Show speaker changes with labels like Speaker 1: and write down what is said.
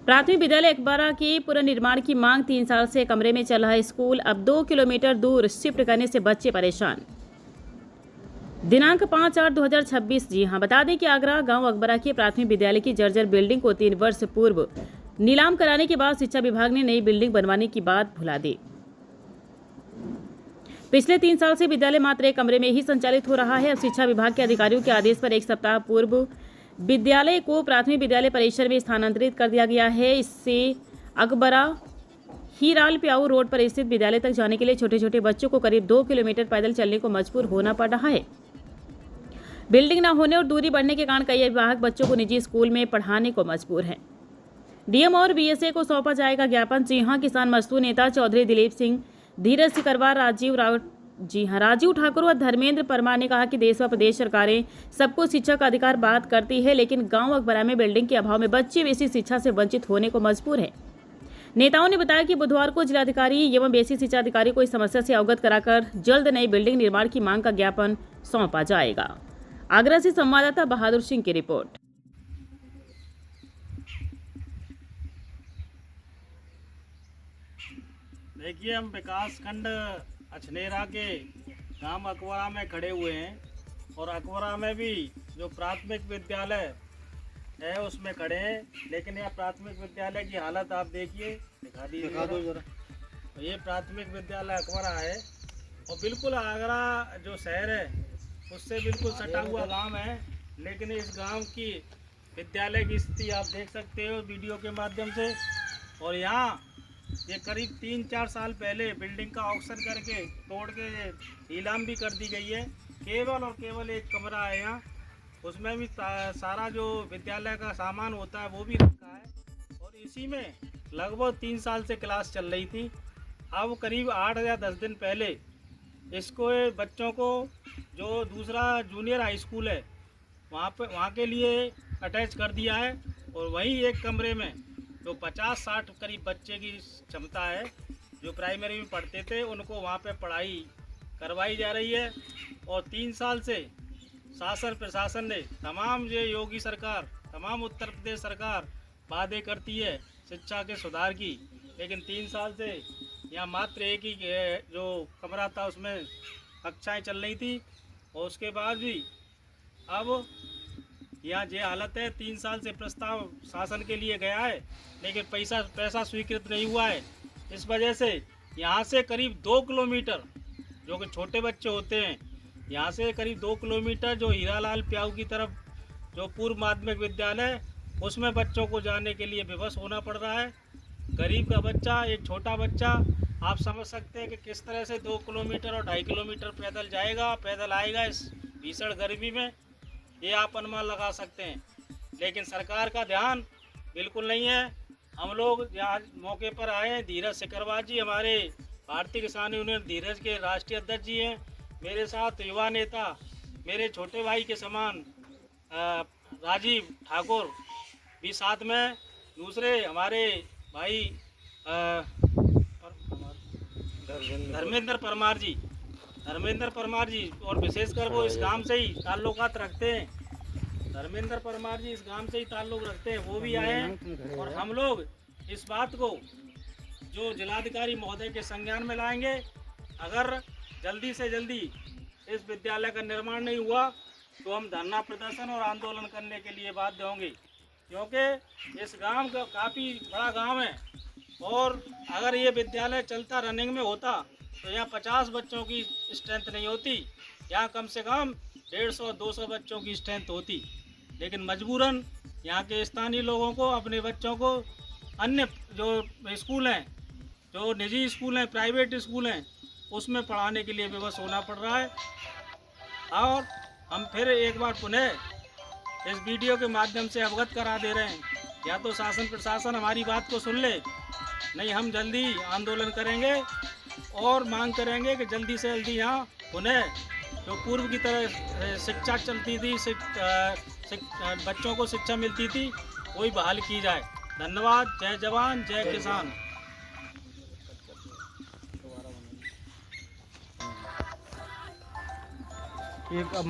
Speaker 1: प्राथमिक विद्यालय अकबरा के पुनर्निर्माण की मांग 3 साल से कमरे में चल रहा स्कूल अब 2 किलोमीटर दूर शिफ्ट करने से बच्चे परेशान। दिनांक 5/8/2026। जी हां, बता दें कि आगरा गांव अकबरा के प्राथमिक विद्यालय की जर्जर बिल्डिंग को 3 वर्ष पूर्व नीलाम कराने के बाद शिक्षा विभाग ने नई बिल्डिंग बनवाने की बात भुला दी। पिछले 3 साल से विद्यालय मात्र एक कमरे में ही संचालित हो रहा है। अब शिक्षा विभाग के अधिकारियों के आदेश पर एक सप्ताह पूर्व विद्यालय को प्राथमिक विद्यालय परिसर में स्थानांतरित कर दिया गया है। इससे अकबरा हीराल प्याऊ रोड पर स्थित विद्यालय तक जाने के लिए छोटे छोटे बच्चों को करीब 2 किलोमीटर पैदल चलने को मजबूर होना पड़ रहा है। बिल्डिंग न होने और दूरी बढ़ने के कारण कई अभिभावक बच्चों को निजी स्कूल में पढ़ाने को मजबूर हैं। डीएम और बीएसए को सौंपा जाएगा ज्ञापन। जी हां, किसान मजदूर नेता चौधरी दिलीप सिंह, धीरज सिकरवार, राजीव ठाकुर व धर्मेंद्र परमार ने कहा कि देश व प्रदेश सरकारें सबको शिक्षा का अधिकार बात करती है, लेकिन गांव अकबरा में बिल्डिंग के अभाव में बच्चे बेसिक शिक्षा से वंचित होने को मजबूर हैं। नेताओं ने बताया कि बुधवार को जिलाधिकारी एवं बेसिक शिक्षा अधिकारी को इस समस्या से अवगत कराकर जल्द नई बिल्डिंग निर्माण की मांग का ज्ञापन सौंपा जाएगा। आगरा से संवाददाता बहादुर सिंह की रिपोर्ट।
Speaker 2: देखिए, हम विकास खंड अछनेरा के गांव अकबरा में खड़े हुए हैं और अकबरा में भी जो प्राथमिक विद्यालय है उसमें खड़े हैं, लेकिन यह प्राथमिक विद्यालय की हालत आप देखिए, दिखा दो जरा। तो ये प्राथमिक विद्यालय अकबरा है और बिल्कुल आगरा जो शहर है उससे बिल्कुल सटा हुआ गांव है, लेकिन इस गांव की विद्यालय की स्थिति आप देख सकते हो वीडियो के माध्यम से। और यहाँ ये करीब 3-4 साल पहले बिल्डिंग का ऑक्शन करके तोड़ के नीलाम भी कर दी गई है। केवल और केवल एक कमरा है यहाँ, उसमें भी सारा जो विद्यालय का सामान होता है वो भी रखा है और इसी में लगभग 3 साल से क्लास चल रही थी। अब करीब 8 या 10 दिन पहले इसको बच्चों को जो दूसरा जूनियर हाई स्कूल है वहाँ के लिए अटैच कर दिया है और वहीं एक कमरे में जो 50-60 करीब बच्चे की क्षमता है जो प्राइमरी में पढ़ते थे उनको वहाँ पे पढ़ाई करवाई जा रही है। और 3 साल से शासन प्रशासन ने तमाम ये योगी सरकार, तमाम उत्तर प्रदेश सरकार वादे करती है शिक्षा के सुधार की, लेकिन 3 साल से यहाँ मात्र एक ही जो कमरा था उसमें कक्षाएँ चल रही थी और उसके बाद भी अब यहाँ ये हालत है। 3 साल से प्रस्ताव शासन के लिए गया है, लेकिन पैसा स्वीकृत नहीं हुआ है। इस वजह से यहाँ से करीब 2 किलोमीटर जो कि छोटे बच्चे होते हैं, यहाँ से करीब 2 किलोमीटर जो हीरालाल प्याऊ की तरफ जो पूर्व माध्यमिक विद्यालय उसमें बच्चों को जाने के लिए विवश होना पड़ रहा है। गरीब का बच्चा, एक छोटा बच्चा, आप समझ सकते हैं कि किस तरह से 2 किलोमीटर और 2.5 किलोमीटर पैदल जाएगा, पैदल आएगा इस भीषण गर्मी में, ये आप अनुमान लगा सकते हैं। लेकिन सरकार का ध्यान बिल्कुल नहीं है। हम लोग यहाँ मौके पर आए हैं, धीरज सिकरवार जी हमारे भारतीय किसान यूनियन धीरज के राष्ट्रीय अध्यक्ष जी हैं, मेरे साथ युवा नेता मेरे छोटे भाई के समान राजीव ठाकुर भी साथ में, दूसरे हमारे भाई धर्मेंद्र परमार जी और विशेषकर वो इस गांव से ही ताल्लुकात रखते हैं। धर्मेंद्र परमार जी इस गांव से ही ताल्लुक रखते हैं, वो भी आए हैं और हम लोग इस बात को जो जिलाधिकारी महोदय के संज्ञान में लाएंगे। अगर जल्दी से जल्दी इस विद्यालय का निर्माण नहीं हुआ तो हम धरना प्रदर्शन और आंदोलन करने के लिए बाध्य होंगे, क्योंकि इस गांव का काफ़ी बड़ा गांव है और अगर ये विद्यालय चलता रनिंग में होता तो यहाँ 50 बच्चों की स्ट्रेंथ नहीं होती, यहाँ कम से कम 150-200 बच्चों की स्ट्रेंथ होती। लेकिन मजबूरन यहाँ के स्थानीय लोगों को अपने बच्चों को अन्य जो स्कूल हैं, जो निजी स्कूल हैं, प्राइवेट स्कूल हैं, उसमें पढ़ाने के लिए विवश होना पड़ रहा है। और हम फिर एक बार पुनः इस वीडियो के माध्यम से अवगत करा दे रहे हैं, या तो शासन प्रशासन हमारी बात को सुन ले, नहीं हम जल्दी आंदोलन करेंगे और मांग करेंगे कि जल्दी से जल्दी यहाँ पुनः जो पूर्व की तरह शिक्षा चलती थी, बच्चों को शिक्षा मिलती थी, वही बहाल की जाए। धन्यवाद। जय जवान जय किसान।
Speaker 3: एक अब